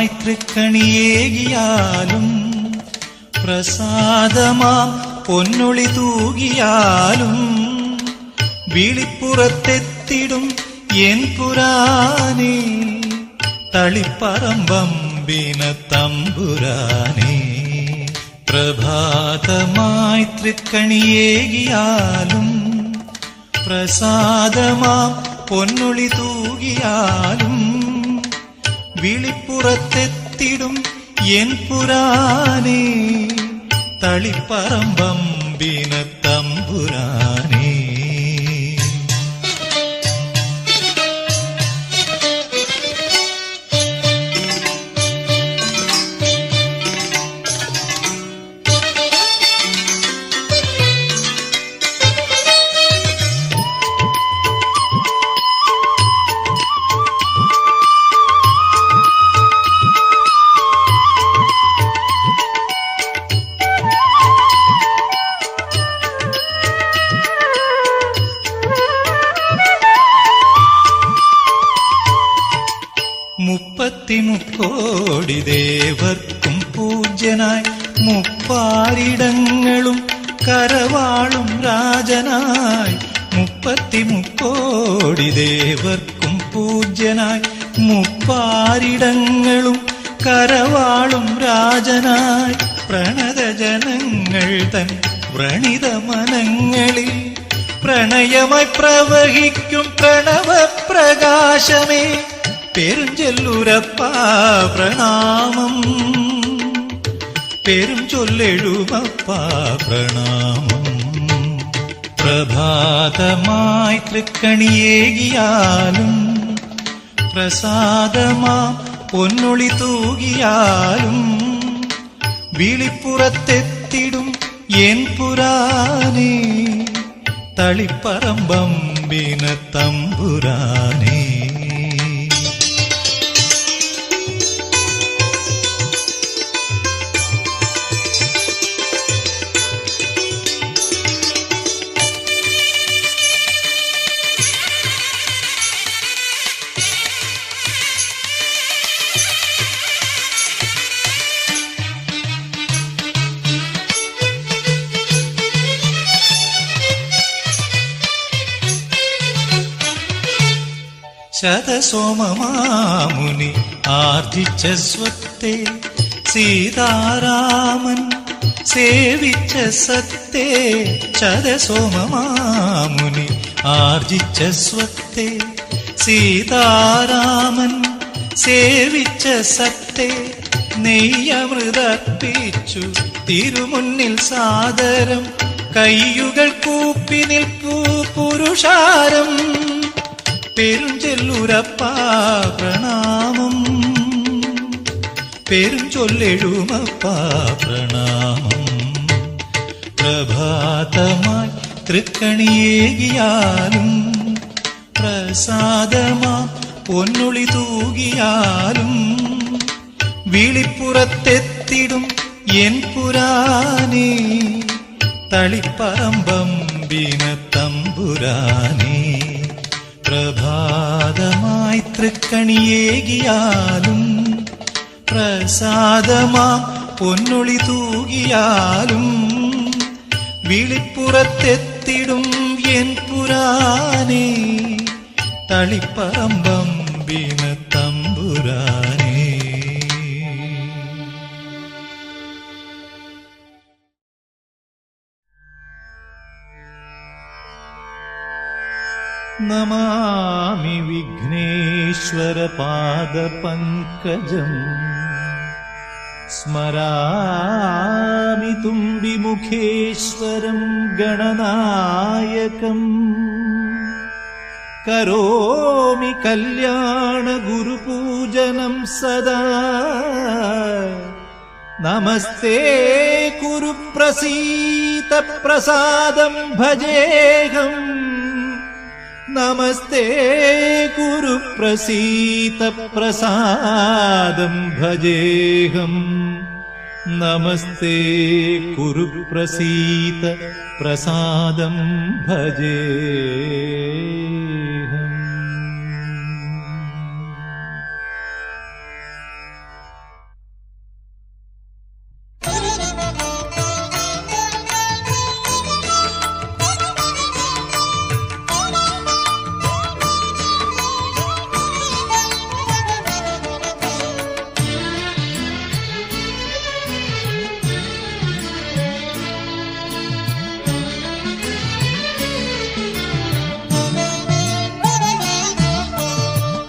പ്രസാദമായി തൃക്കണിയേകിയാലും പ്രസാദമാം പൊന്നൊളി തൂകിയാലും വിളിപ്പുറത്തെത്തിടും N പുരാനേ തളിപ്പറമ്പമ്പിന തമ്പുരാനേ. പ്രഭാതമായി തൃക്കണിയേകിയാലും പ്രസാദമാം പൊന്നൊളി തൂകിയാലും വിളിപ്പുറത്തെത്തിടും N പുരാനേ തളിപ്പറമ്പമ്പിന തമ്പുരാനേ. മുപ്പത്തിമുക്കോടി ദേവർക്കും പൂജ്യനായി മുപ്പാരിടങ്ങളും കരവാളും രാജനായി. മുപ്പത്തിമുക്കോടി ദേവർക്കും പൂജ്യനായി മുപ്പാരിടങ്ങളും കരവാളും രാജനായി. പ്രണതജനങ്ങൾ തൻ വ്രണിത മനങ്ങളിൽ പ്രണയമായി പ്രവഹിക്കും പ്രണവപ്രകാശമേ പെരുഞ്ചൊല്ലുരപ്പാ പ്രണാമം. പെരും ചൊല്ലെഴുമപ്പാ പ്രണാമം. പ്രഭാതമായി തൃക്കണിയേകിയാലും പ്രസാദമാം പൊന്നൊളി തൂകിയാലും വിളിപ്പുറത്തെത്തിടും എൻ പുരാനേ തളിപ്പറമ്പമ്പിന തമ്പുരാനേ. ശതസോമമാമുനി ആർജിച്ച സ്വത്തെ സീതാരാമൻ സേവിച്ച സത്തേ. ശതസോമമാമുനി ആർജിച്ച സ്വത്തെ സീതാരാമൻ സേവിച്ച സത്തേ. നെയ്യമൃതർപ്പിച്ചു തിരുമുന്നിൽ സാദരം കയ്യുകൾ കൂപ്പി നിൽപ്പൂ പുരുഷാരം. പെരുഞ്ചൊല്ലുരപ്പാ പ്രണാമം. പെരുഞ്ചൊല്ലെഴുമപ്പാ പ്രണാമം. പ്രഭാതമായി തൃക്കണിയേകിയാലും പ്രസാദമാം പൊന്നൊളി തൂകിയാലും വിളിപ്പുറത്തെത്തിടും എൻ പുരാനേ തളിപ്പറമ്പമ്പിന തമ്പുരാനേ. പ്രഭാതമായി തൃക്കണിയേകിയാലും പ്രസാദമാം പൊന്നൊളി തൂകിയാലും വിളിപ്പുറത്തെത്തിടും എൻ പുരാനേ തളിപ്പറമ്പമ്പിന തമ്പുരാനേ. നമാമി വിഘ്നേശ്വര പാദപങ്കജം സ്മരാമി തുംബിമുഖേശ്വരം ഗണനായകം. കരോമി കല്യാണ ഗുരുപൂജനം സദാ. നമസ്തേ കുരു പ്രസീത പ്രസാദം ഭജേഹം. നമസ്തേ കുരു പ്രസീത പ്രസാദം ഭജേഹം. നമസ്തേ കുരു പ്രസീത പ്രസാദം ഭജേഹം.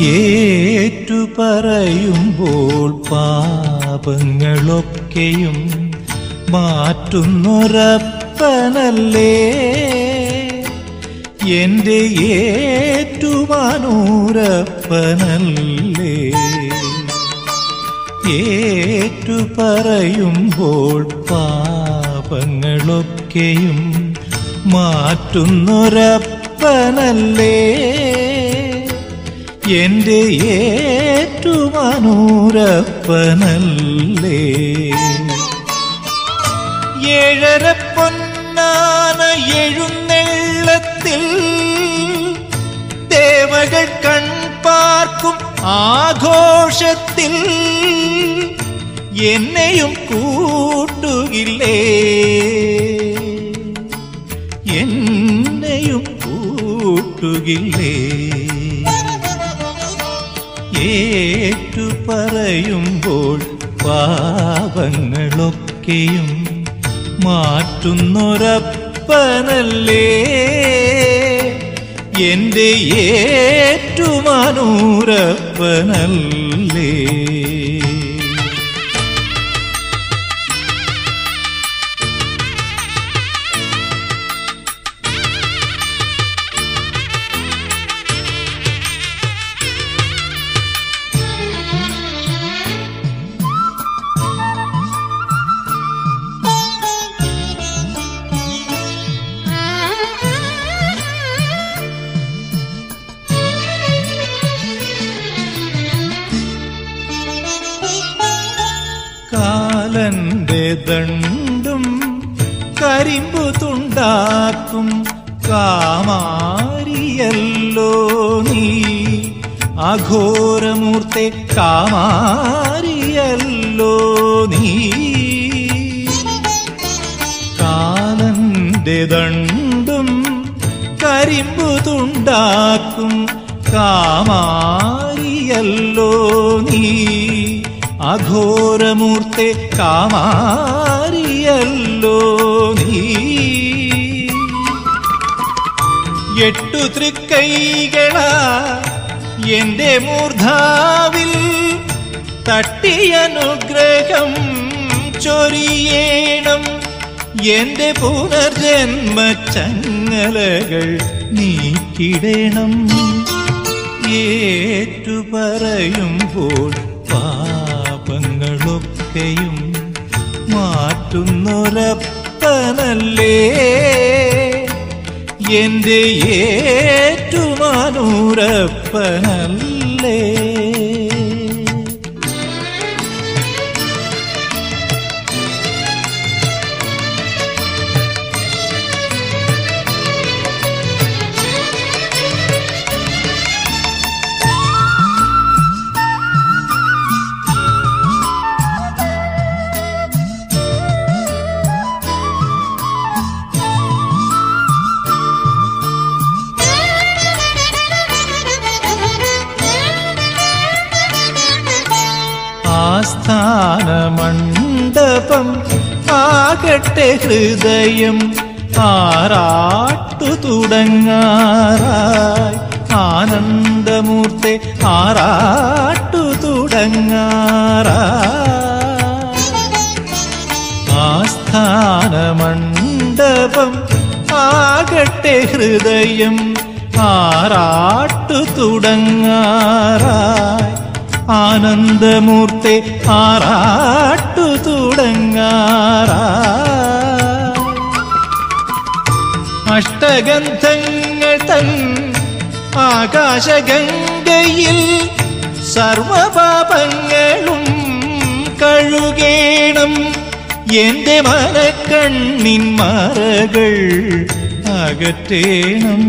ഏറ്റുപറയുമ്പോൾ പാപങ്ങളൊക്കെയും മാറ്റുന്നൊരപ്പനല്ലേ എന്റെ ഏറ്റുമാനൂരപ്പനല്ലേ. ഏറ്റുപറയുമ്പോൾ പാപങ്ങളൊക്കെയും മാറ്റുന്നൊരപ്പനല്ലേ എന്റെ ഏറ്റുമാനൂരപ്പനല്ലേ. ഏഴര പൊന്നാന എഴുന്നള്ളത്തിൽ ദേവകൾ കൺപാർക്കും ആഘോഷത്തിൽ എന്നെയും കൂട്ടുകില്ലേ, എന്നെയും കൂട്ടുകില്ലേ. ഏറ്റുപറയുമ്പോൾ പാപങ്ങളൊക്കെയും മാറ്റുന്നൊരപ്പനല്ലേ എന്റെ ഏറ്റുമാനൂരപ്പനല്ലേ. കാലന്റെ ദണ്ടും കരിമ്പു തുണ്ടാക്കും കാമാരിയല്ലോ നീ, അഘോരമൂർത്തെ കാമാരിയല്ലോ നീ. കാലന്റെ ദണ്ടും കരിമ്പു തുണ്ടാക്കും കാമാരിയല്ലോ നീ, അഘോരമൂർത്തെ കാമാരിയല്ലോ നീ. എട്ടു തൃക്കൈകളാ എന്റെ മൂർധാവിൽ തട്ടിയനുഗ്രഹം ചൊരിയേണം, എന്റെ പുനർജന്മ ചങ്ങലകൾ നീക്കിടണം. ഏറ്റുപറയുമ്പോൾ പാപങ്ങളൊക്കെയും മാറ്റുന്നൊരപ്പനല്ലേ എന്റെ ഏറ്റുമാനൂരപ്പനല്ലേ. ആസ്ഥാനമണ്ഡപം ആകട്ടെ ഹൃദയം ആറാട്ടു തുടങ്ങാറായി, ആനന്ദമൂർത്തെ ആറാട്ടു തുടങ്ങാറായി. ആസ്ഥാനമണ്ഡപം ആകട്ടെ ഹൃദയം ആറാട്ടു തുടങ്ങാറായി, ആനന്ദമൂർത്തെ ആറാട്ടു തുടങ്ങാറായി. അഷ്ടഗന്ധങ്ങൾ തൻ ആകാശഗംഗയിൽ സർവപാപങ്ങളും കഴുകേണം, എന്റെ മനക്കണ്ണിൻ മറകൾ അകറ്റേണം.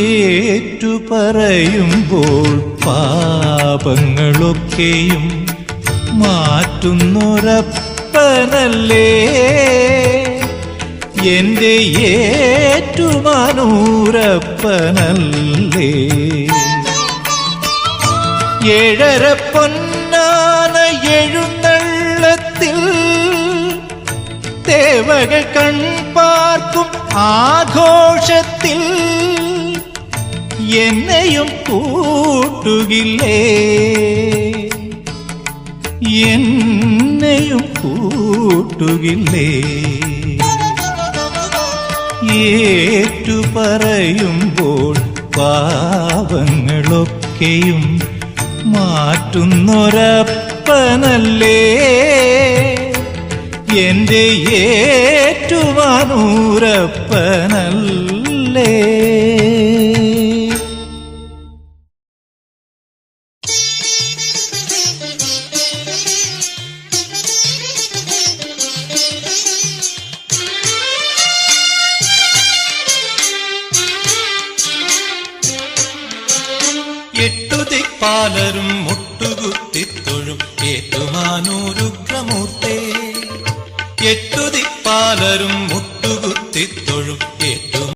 ഏറ്റുപറയുമ്പോൾ പാപങ്ങളൊക്കെയും മാറ്റുന്നൊരപ്പനല്ലേ എന്റെ ഏറ്റുമാനൂരപ്പനല്ലേ. ഏഴര പൊന്നാന എഴുന്നള്ളത്തിൽ ദേവകൾ കൺപാർക്കും ആഘോഷത്തിൽ എന്നെയും കൂട്ടുകില്ലേ, എന്നെയും കൂട്ടുകില്ലേ. ഏറ്റു പറയുമ്പോൾ പാവങ്ങളൊക്കെയും മാറ്റുന്നൊരപ്പനല്ലേ എന്റെ ഏറ്റുമാനൂരപ്പനല്ലേ. എട്ടുതിപ്പാലരും മുട്ടുകുത്തിത്തൊഴും ഏറ്റുമാനൂരുഗ്രമൂർത്തേ. എട്ടുതിപ്പാലരും മുട്ടുകുത്തിത്തൊഴും